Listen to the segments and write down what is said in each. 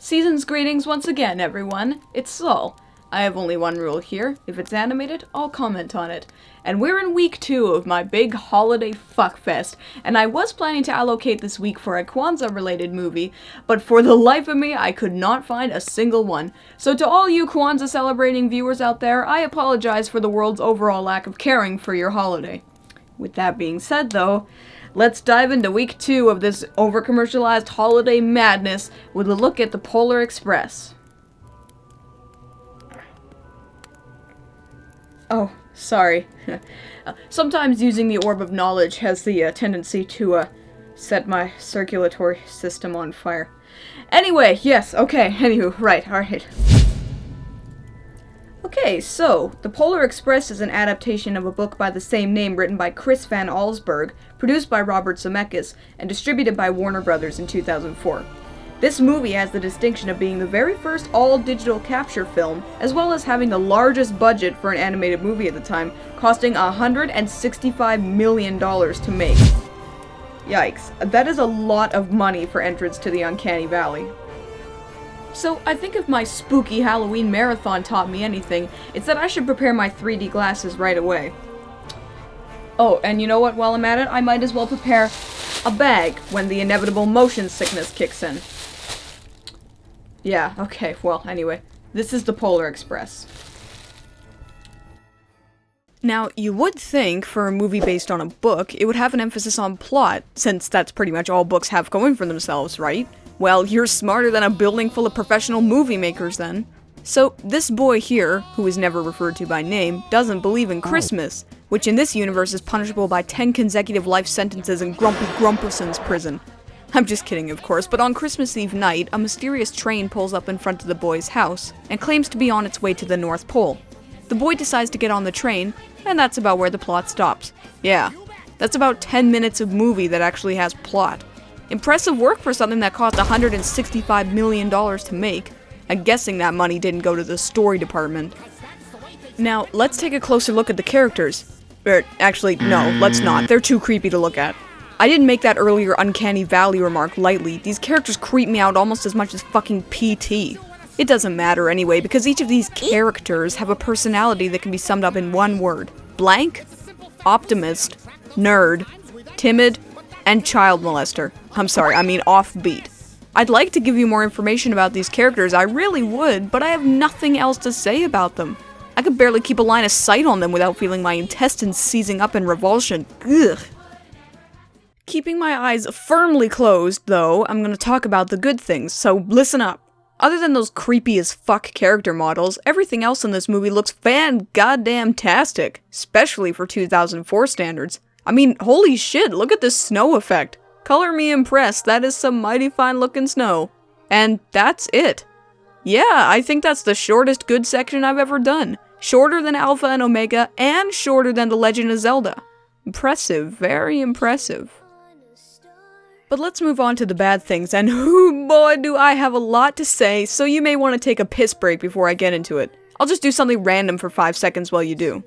Season's greetings once again, everyone. It's Sol. I have only one rule here. If it's animated, I'll comment on it. And we're in week 2 of my big holiday fuckfest, and I was planning to allocate this week for a Kwanzaa-related movie, but for the life of me, I could not find a single one. So to all you Kwanzaa-celebrating viewers out there, I apologize for the world's overall lack of caring for your holiday. With that being said, though, let's dive into week 2 of this over-commercialized holiday madness with a look at the Polar Express. Oh, sorry. Sometimes using the Orb of Knowledge has the tendency to set my circulatory system on fire. Anyway, yes, okay, anywho, right, alright. Okay, so, The Polar Express is an adaptation of a book by the same name written by Chris Van Allsburg, produced by Robert Zemeckis, and distributed by Warner Brothers in 2004. This movie has the distinction of being the very first all-digital capture film, as well as having the largest budget for an animated movie at the time, costing $165 million to make. Yikes, that is a lot of money for entrance to the Uncanny Valley. So, I think if my spooky Halloween marathon taught me anything, it's that I should prepare my 3D glasses right away. Oh, and you know what, while I'm at it, I might as well prepare a bag when the inevitable motion sickness kicks in. Yeah, okay, well, anyway, this is the Polar Express. Now, you would think, for a movie based on a book, it would have an emphasis on plot, since that's pretty much all books have going for themselves, right? Well, you're smarter than a building full of professional movie makers, then. So, this boy here, who is never referred to by name, doesn't believe in Christmas, which in this universe is punishable by 10 consecutive life sentences in Grumpy Grumperson's prison. I'm just kidding, of course, but on Christmas Eve night, a mysterious train pulls up in front of the boy's house, and claims to be on its way to the North Pole. The boy decides to get on the train, and that's about where the plot stops. Yeah, that's about 10 minutes of movie that actually has plot. Impressive work for something that cost $165 million to make. I'm guessing that money didn't go to the story department. Now, let's take a closer look at the characters. Actually, no, let's not. They're too creepy to look at. I didn't make that earlier Uncanny Valley remark lightly. These characters creep me out almost as much as fucking PT. It doesn't matter anyway, because each of these characters have a personality that can be summed up in one word. Blank, optimist, nerd, timid, and child molester. I'm sorry, I mean offbeat. I'd like to give you more information about these characters, I really would, but I have nothing else to say about them. I could barely keep a line of sight on them without feeling my intestines seizing up in revulsion. Ugh. Keeping my eyes firmly closed, though, I'm gonna talk about the good things, so listen up. Other than those creepy as fuck character models, everything else in this movie looks fan-goddamn-tastic, especially for 2004 standards. I mean, holy shit, look at this snow effect. Color me impressed, that is some mighty fine looking snow. And that's it. Yeah, I think that's the shortest good section I've ever done. Shorter than Alpha and Omega, and shorter than The Legend of Zelda. Impressive, very impressive. But let's move on to the bad things, and oh boy do I have a lot to say, so you may want to take a piss break before I get into it. I'll just do something random for 5 seconds while you do.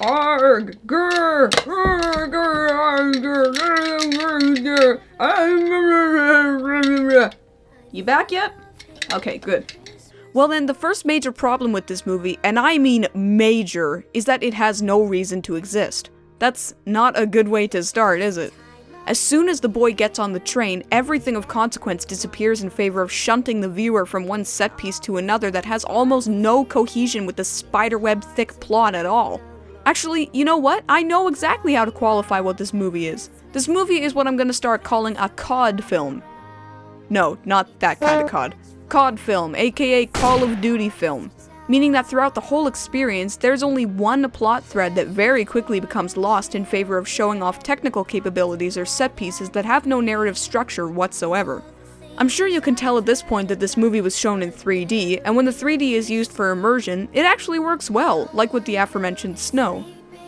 Arg, grr, grr, grr, grr. You back yet? Okay, good. Well then, the first major problem with this movie, and I mean major, is that it has no reason to exist. That's not a good way to start, is it? As soon as the boy gets on the train, everything of consequence disappears in favor of shunting the viewer from one set piece to another that has almost no cohesion with the spiderweb-thick plot at all. Actually, you know what? I know exactly how to qualify what this movie is. This movie is what I'm gonna start calling a COD film. No, not that kind of COD. COD film, aka Call of Duty film. Meaning that throughout the whole experience, there's only one plot thread that very quickly becomes lost in favor of showing off technical capabilities or set pieces that have no narrative structure whatsoever. I'm sure you can tell at this point that this movie was shown in 3D, and when the 3D is used for immersion, it actually works well, like with the aforementioned snow.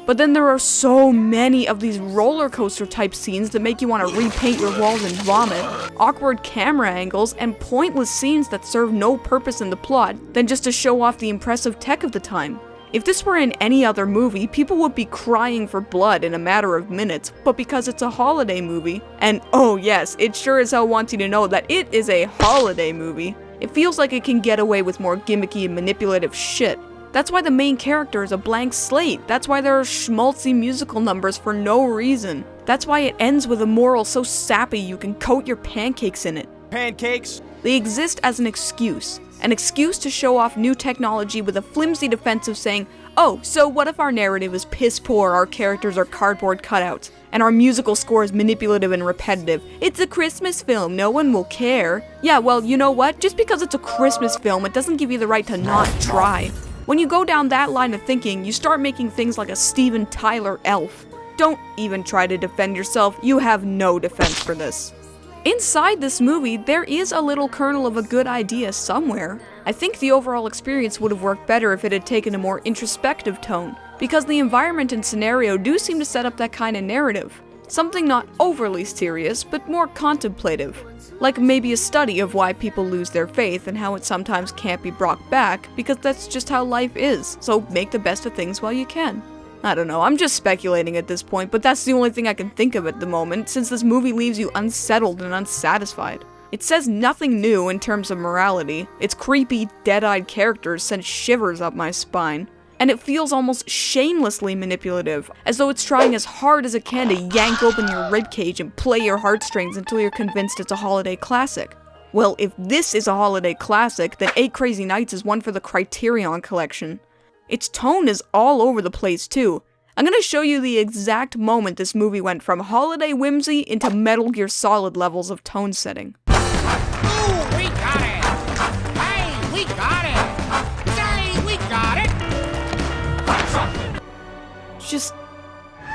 But then there are so many of these roller coaster type scenes that make you want to repaint your walls and vomit, awkward camera angles, and pointless scenes that serve no purpose in the plot than just to show off the impressive tech of the time. If this were in any other movie, people would be crying for blood in a matter of minutes, but because it's a holiday movie, and oh yes, it sure as hell wants you to know that it is a holiday movie, It feels like it can get away with more gimmicky and manipulative shit. That's why the main character is a blank slate. That's why there are schmaltzy musical numbers for no reason. That's why it ends with a moral so sappy you can coat your pancakes in it. Pancakes? They exist as an excuse. An excuse to show off new technology with a flimsy defense of saying, oh, so what if our narrative is piss poor, our characters are cardboard cutouts, and our musical score is manipulative and repetitive? It's a Christmas film, no one will care. Yeah, well, you know what? Just because it's a Christmas film, it doesn't give you the right to not try. When you go down that line of thinking, you start making things like a Steven Tyler elf. Don't even try to defend yourself, you have no defense for this. Inside this movie, there is a little kernel of a good idea somewhere. I think the overall experience would have worked better if it had taken a more introspective tone, because the environment and scenario do seem to set up that kind of narrative. Something not overly serious, but more contemplative. Like maybe a study of why people lose their faith and how it sometimes can't be brought back, because that's just how life is, so make the best of things while you can. I don't know, I'm just speculating at this point, but that's the only thing I can think of at the moment, since this movie leaves you unsettled and unsatisfied. It says nothing new in terms of morality, its creepy, dead-eyed characters send shivers up my spine, and it feels almost shamelessly manipulative, as though it's trying as hard as it can to yank open your ribcage and play your heartstrings until you're convinced it's a holiday classic. Well, if this is a holiday classic, then 8 Crazy Nights is one for the Criterion Collection. Its tone is all over the place too. I'm gonna show you the exact moment this movie went from holiday whimsy into Metal Gear Solid levels of tone setting. Ooh, we got it! Hey, we got it! Say, we got it! Just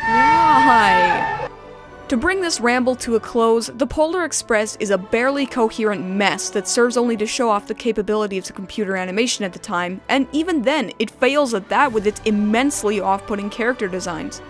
why? To bring this ramble to a close, the Polar Express is a barely coherent mess that serves only to show off the capabilities of computer animation at the time, and even then, it fails at that with its immensely off-putting character designs.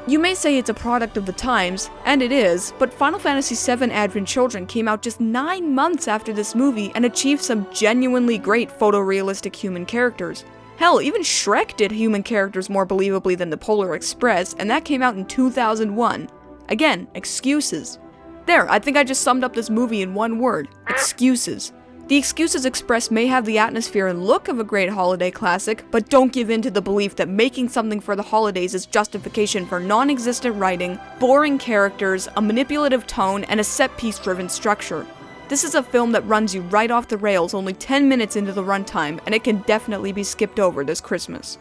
You may say it's a product of the times, and it is, but Final Fantasy VII Advent Children came out just 9 months after this movie and achieved some genuinely great photorealistic human characters. Hell, even Shrek did human characters more believably than the Polar Express, and that came out in 2001. Again, excuses. There, I think I just summed up this movie in one word. Excuses. The excuses expressed may have the atmosphere and look of a great holiday classic, but don't give in to the belief that making something for the holidays is justification for non-existent writing, boring characters, a manipulative tone, and a set-piece driven structure. This is a film that runs you right off the rails only 10 minutes into the runtime, and it can definitely be skipped over this Christmas.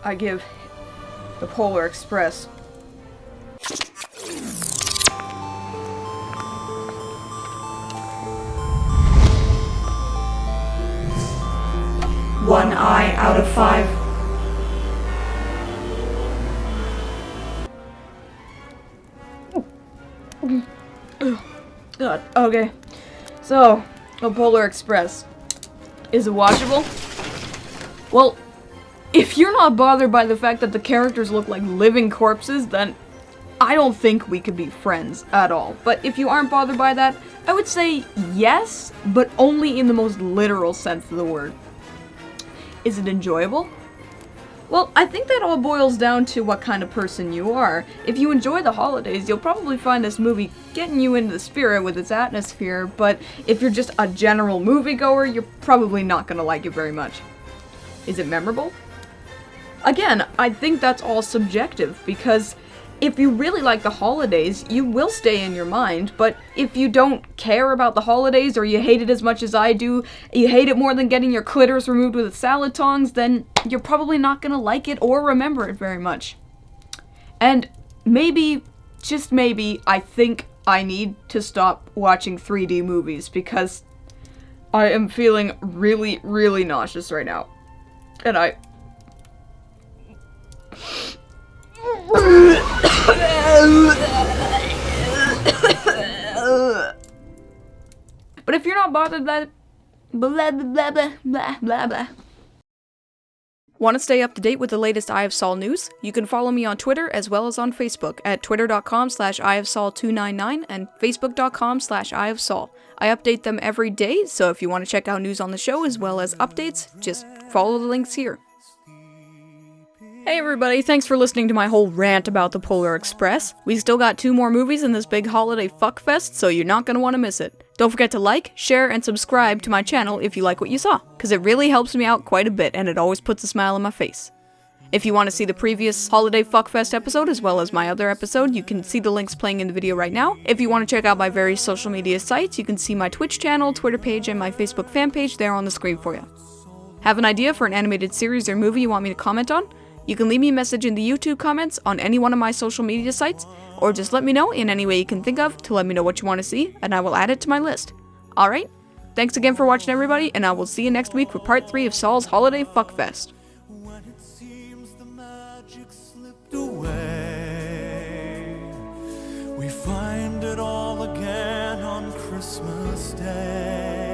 I give the Polar Express one eye out of 5. God, okay. So, the Polar Express. Is it watchable? Well, if you're not bothered by the fact that the characters look like living corpses, then I don't think we could be friends at all. But if you aren't bothered by that, I would say yes, but only in the most literal sense of the word. Is it enjoyable? Well, I think that all boils down to what kind of person you are. If you enjoy the holidays, you'll probably find this movie getting you into the spirit with its atmosphere, but if you're just a general moviegoer, you're probably not gonna like it very much. Is it memorable? Again, I think that's all subjective, because if you really like the holidays, you will stay in your mind, but if you don't care about the holidays, or you hate it as much as I do, you hate it more than getting your clitoris removed with salad tongs, then you're probably not gonna like it or remember it very much. And maybe, just maybe, I think I need to stop watching 3D movies, because I am feeling really, really nauseous right now. And but if you're not bothered by blah blah blah blah blah blah blah. Want to stay up to date with the latest EyeofSol news? You can follow me on Twitter as well as on Facebook at twitter.com/EyeofSol299 and facebook.com/EyeofSol. I update them every day, so if you want to check out news on the show as well as updates, just follow the links here. Hey everybody, thanks for listening to my whole rant about the Polar Express. We still got 2 more movies in this big holiday fuckfest, so you're not gonna want to miss it. Don't forget to like, share, and subscribe to my channel if you like what you saw, because it really helps me out quite a bit and it always puts a smile on my face. If you want to see the previous Holiday Fuckfest episode as well as my other episode, you can see the links playing in the video right now. If you want to check out my various social media sites, you can see my Twitch channel, Twitter page, and my Facebook fan page there on the screen for you. Have an idea for an animated series or movie you want me to comment on? You can leave me a message in the YouTube comments on any one of my social media sites, or just let me know in any way you can think of to let me know what you want to see, and I will add it to my list. Alright? Thanks again for watching everybody, and I will see you next week for part 3 of Sol's Holiday Fuckfest. When it seems the magic slipped away, we find it all again on Christmas Day.